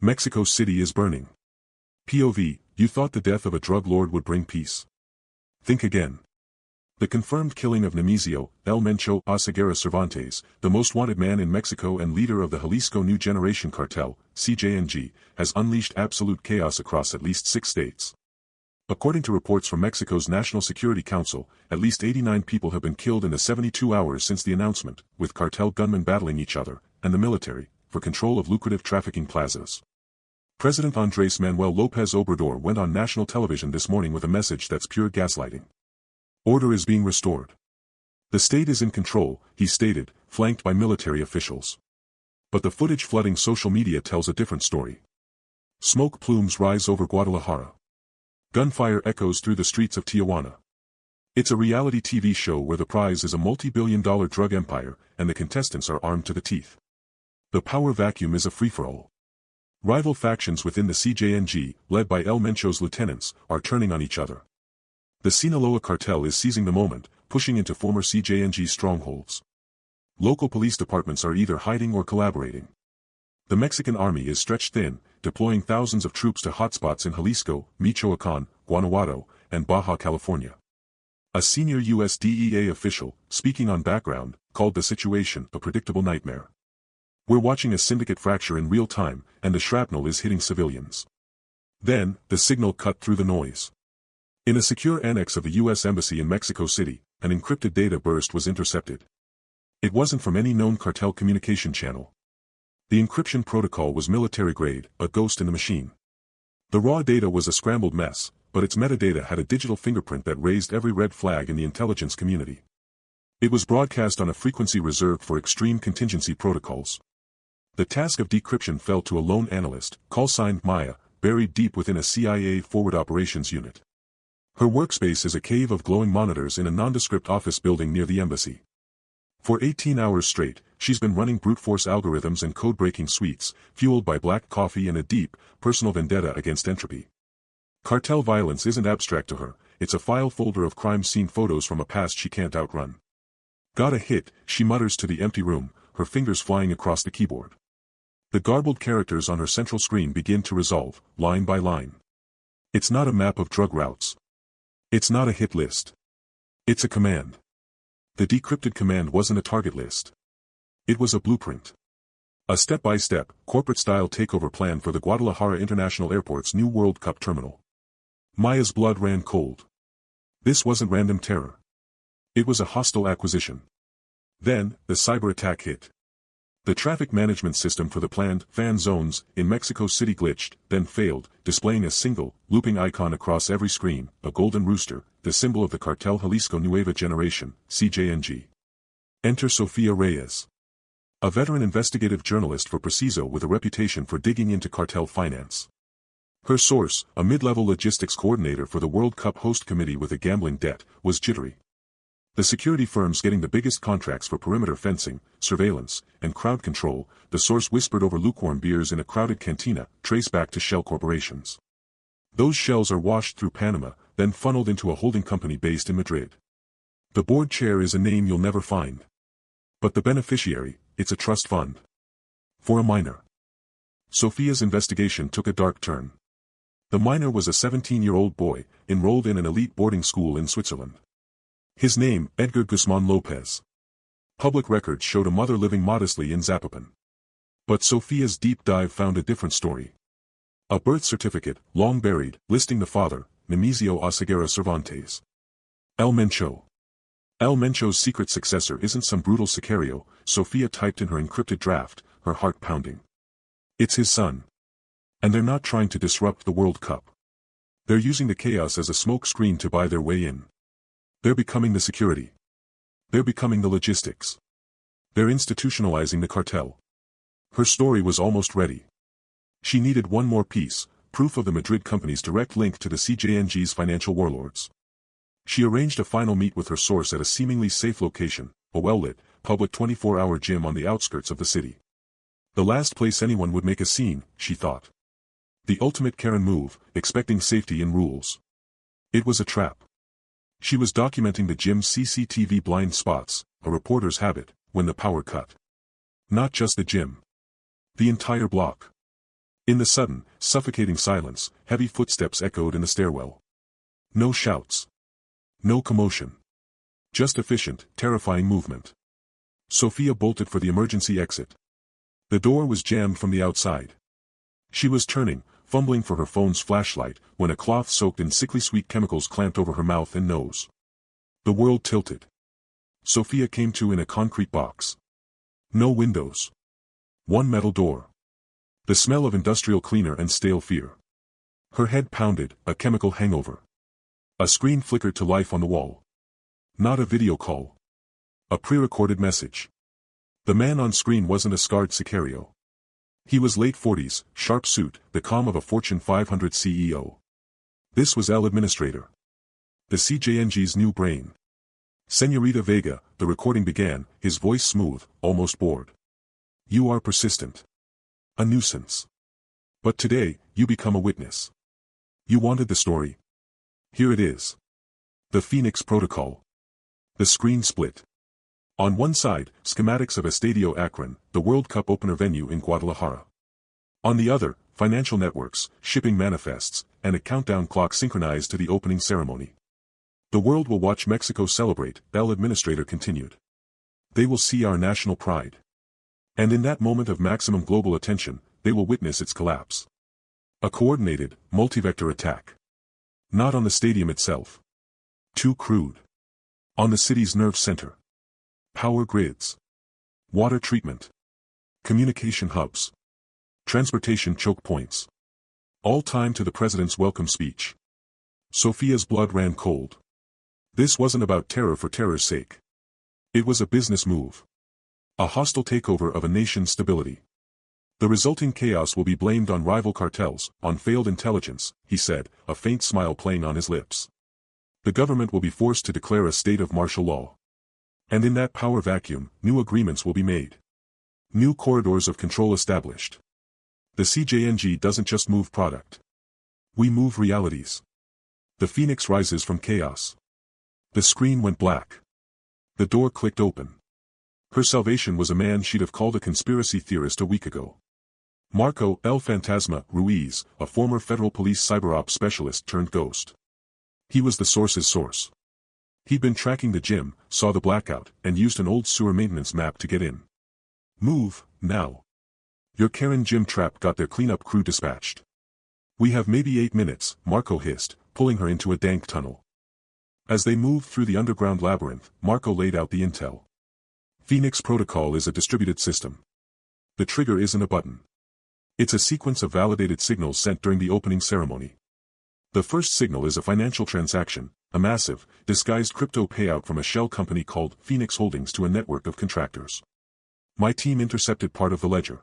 Mexico City is burning. POV, you thought the death of a drug lord would bring peace. Think again. The confirmed killing of Nemesio, El Mencho Oseguera Cervantes, the most wanted man in Mexico and leader of the Jalisco New Generation Cartel, CJNG, has unleashed absolute chaos across at least 6 states. According to reports from Mexico's National Security Council, at least 89 people have been killed in the 72 hours since the announcement, with cartel gunmen battling each other, and the military, for control of lucrative trafficking plazas. President Andrés Manuel López Obrador went on national television this morning with a message that's pure gaslighting. Order is being restored. The state is in control, he stated, flanked by military officials. But the footage flooding social media tells a different story. Smoke plumes rise over Guadalajara. Gunfire echoes through the streets of Tijuana. It's a reality TV show where the prize is a multi-billion-dollar drug empire, and the contestants are armed to the teeth. The power vacuum is a free-for-all. Rival factions within the CJNG, led by El Mencho's lieutenants, are turning on each other. The Sinaloa cartel is seizing the moment, pushing into former CJNG strongholds. Local police departments are either hiding or collaborating. The Mexican army is stretched thin, deploying thousands of troops to hotspots in Jalisco, Michoacán, Guanajuato, and Baja California. A senior U.S. DEA official, speaking on background, called the situation a predictable nightmare. We're watching a syndicate fracture in real time, and the shrapnel is hitting civilians. Then, the signal cut through the noise. In a secure annex of the U.S. Embassy in Mexico City, an encrypted data burst was intercepted. It wasn't from any known cartel communication channel. The encryption protocol was military-grade, a ghost in the machine. The raw data was a scrambled mess, but its metadata had a digital fingerprint that raised every red flag in the intelligence community. It was broadcast on a frequency reserved for extreme contingency protocols. The task of decryption fell to a lone analyst, call-signed Maya, buried deep within a CIA forward operations unit. Her workspace is a cave of glowing monitors in a nondescript office building near the embassy. For 18 hours straight, she's been running brute force algorithms and code-breaking suites, fueled by black coffee and a deep, personal vendetta against entropy. Cartel violence isn't abstract to her, it's a file folder of crime scene photos from a past she can't outrun. Got a hit, she mutters to the empty room, her fingers flying across the keyboard. The garbled characters on her central screen begin to resolve, line by line. It's not a map of drug routes. It's not a hit list. It's a command. The decrypted command wasn't a target list. It was a blueprint. A step-by-step, corporate-style takeover plan for the Guadalajara International Airport's new World Cup terminal. Maya's blood ran cold. This wasn't random terror. It was a hostile acquisition. Then, the cyber attack hit. The traffic management system for the planned fan zones in Mexico City glitched, then failed, displaying a single, looping icon across every screen, a golden rooster, the symbol of the cartel Jalisco Nueva Generation, CJNG. Enter Sofia Reyes. A veteran investigative journalist for Preciso with a reputation for digging into cartel finance. Her source, a mid-level logistics coordinator for the World Cup host committee with a gambling debt, was jittery. The security firms getting the biggest contracts for perimeter fencing, surveillance, and crowd control, the source whispered over lukewarm beers in a crowded cantina, trace back to shell corporations. Those shells are washed through Panama, then funneled into a holding company based in Madrid. The board chair is a name you'll never find. But the beneficiary, it's a trust fund. For a minor. Sofia's investigation took a dark turn. The minor was a 17-year-old boy, enrolled in an elite boarding school in Switzerland. His name, Edgar Guzman Lopez. Public records showed a mother living modestly in Zapopan. But Sofia's deep dive found a different story. A birth certificate, long buried, listing the father, Nemesio Oseguera Cervantes. El Mencho. El Mencho's secret successor isn't some brutal sicario, Sofia typed in her encrypted draft, her heart pounding. It's his son. And they're not trying to disrupt the World Cup. They're using the chaos as a smoke screen to buy their way in. They're becoming the security. They're becoming the logistics. They're institutionalizing the cartel. Her story was almost ready. She needed one more piece, proof of the Madrid company's direct link to the CJNG's financial warlords. She arranged a final meet with her source at a seemingly safe location, a well-lit, public 24-hour gym on the outskirts of the city. The last place anyone would make a scene, she thought. The ultimate Karen move, expecting safety in rules. It was a trap. She was documenting the gym's CCTV blind spots, a reporter's habit, when the power cut. Not just the gym. The entire block. In the sudden, suffocating silence, heavy footsteps echoed in the stairwell. No shouts. No commotion. Just efficient, terrifying movement. Sophia bolted for the emergency exit. The door was jammed from the outside. She was turning, fumbling for her phone's flashlight, when a cloth soaked in sickly sweet chemicals clamped over her mouth and nose. The world tilted. Sophia came to in a concrete box. No windows. One metal door. The smell of industrial cleaner and stale fear. Her head pounded, a chemical hangover. A screen flickered to life on the wall. Not a video call. A pre-recorded message. The man on screen wasn't a scarred Sicario. He was late 40s, sharp suit, the calm of a Fortune 500 CEO. This was El Administrator. The CJNG's new brain. Señorita Vega, the recording began, his voice smooth, almost bored. You are persistent. A nuisance. But today, you become a witness. You wanted the story. Here it is. The Phoenix Protocol. The screen split. On one side, schematics of Estadio Akron, the World Cup opener venue in Guadalajara. On the other, financial networks, shipping manifests, and a countdown clock synchronized to the opening ceremony. The world will watch Mexico celebrate, El Administrator continued. They will see our national pride. And in that moment of maximum global attention, they will witness its collapse. A coordinated, multi-vector attack. Not on the stadium itself. Too crude. On the city's nerve center. Power grids. Water treatment. Communication hubs. Transportation choke points. All timed to the president's welcome speech. Sophia's blood ran cold. This wasn't about terror for terror's sake. It was a business move. A hostile takeover of a nation's stability. The resulting chaos will be blamed on rival cartels, on failed intelligence, he said, a faint smile playing on his lips. The government will be forced to declare a state of martial law. And in that power vacuum, new agreements will be made. New corridors of control established. The CJNG doesn't just move product. We move realities. The phoenix rises from chaos. The screen went black. The door clicked open. Her salvation was a man she'd have called a conspiracy theorist a week ago. Marco El Fantasma Ruiz, a former federal police cyber-ops specialist turned ghost. He was the source's source. He'd been tracking the gym, saw the blackout, and used an old sewer maintenance map to get in. Move, now. Your Karen gym trap got their cleanup crew dispatched. We have maybe 8 minutes, Marco hissed, pulling her into a dank tunnel. As they moved through the underground labyrinth, Marco laid out the intel. Phoenix Protocol is a distributed system. The trigger isn't a button. It's a sequence of validated signals sent during the opening ceremony. The first signal is a financial transaction, a massive, disguised crypto payout from a shell company called Phoenix Holdings to a network of contractors. My team intercepted part of the ledger.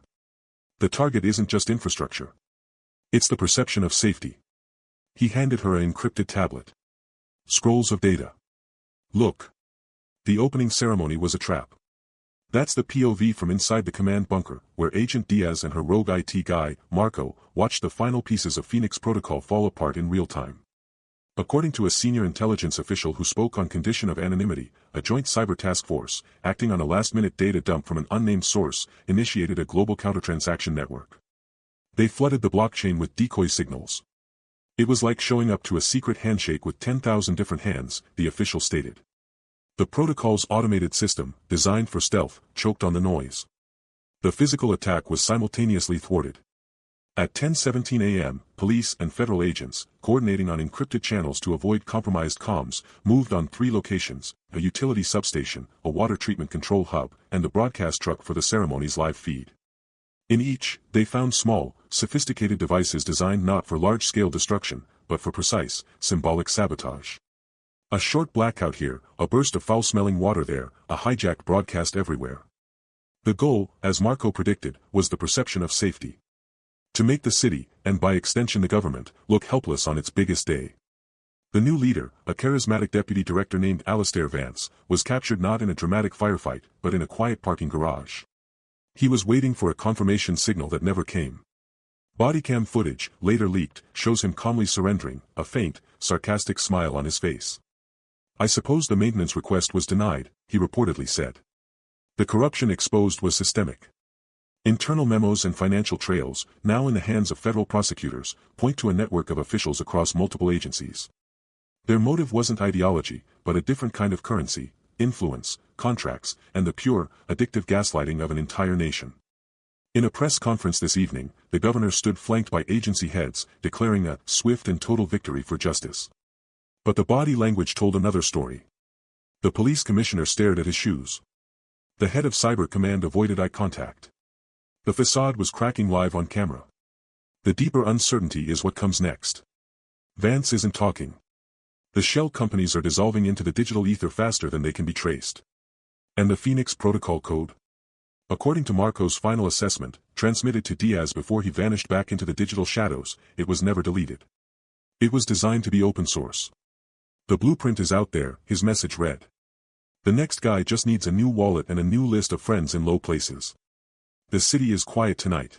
The target isn't just infrastructure. It's the perception of safety. He handed her an encrypted tablet. Scrolls of data. Look. The opening ceremony was a trap. That's the POV from inside the command bunker, where Agent Diaz and her rogue IT guy, Marco, watched the final pieces of Phoenix Protocol fall apart in real time. According to a senior intelligence official who spoke on condition of anonymity, a joint cyber task force, acting on a last-minute data dump from an unnamed source, initiated a global counter-transaction network. They flooded the blockchain with decoy signals. It was like showing up to a secret handshake with 10,000 different hands, the official stated. The protocol's automated system, designed for stealth, choked on the noise. The physical attack was simultaneously thwarted. At 10:17 a.m., police and federal agents, coordinating on encrypted channels to avoid compromised comms, moved on 3 locations, a utility substation, a water treatment control hub, and a broadcast truck for the ceremony's live feed. In each, they found small, sophisticated devices designed not for large-scale destruction, but for precise, symbolic sabotage. A short blackout here, a burst of foul-smelling water there, a hijacked broadcast everywhere. The goal, as Marco predicted, was the perception of safety. To make the city, and by extension the government, look helpless on its biggest day. The new leader, a charismatic deputy director named Alistair Vance, was captured not in a dramatic firefight, but in a quiet parking garage. He was waiting for a confirmation signal that never came. Bodycam footage, later leaked, shows him calmly surrendering, a faint, sarcastic smile on his face. I suppose the maintenance request was denied, he reportedly said. The corruption exposed was systemic. Internal memos and financial trails, now in the hands of federal prosecutors, point to a network of officials across multiple agencies. Their motive wasn't ideology, but a different kind of currency, influence, contracts, and the pure, addictive gaslighting of an entire nation. In a press conference this evening, the governor stood flanked by agency heads, declaring a swift and total victory for justice. But the body language told another story. The police commissioner stared at his shoes. The head of Cyber Command avoided eye contact. The facade was cracking live on camera. The deeper uncertainty is what comes next. Vance isn't talking. The shell companies are dissolving into the digital ether faster than they can be traced. And the Phoenix Protocol code? According to Marco's final assessment, transmitted to Diaz before he vanished back into the digital shadows, it was never deleted. It was designed to be open source. The blueprint is out there, his message read. The next guy just needs a new wallet and a new list of friends in low places. The city is quiet tonight.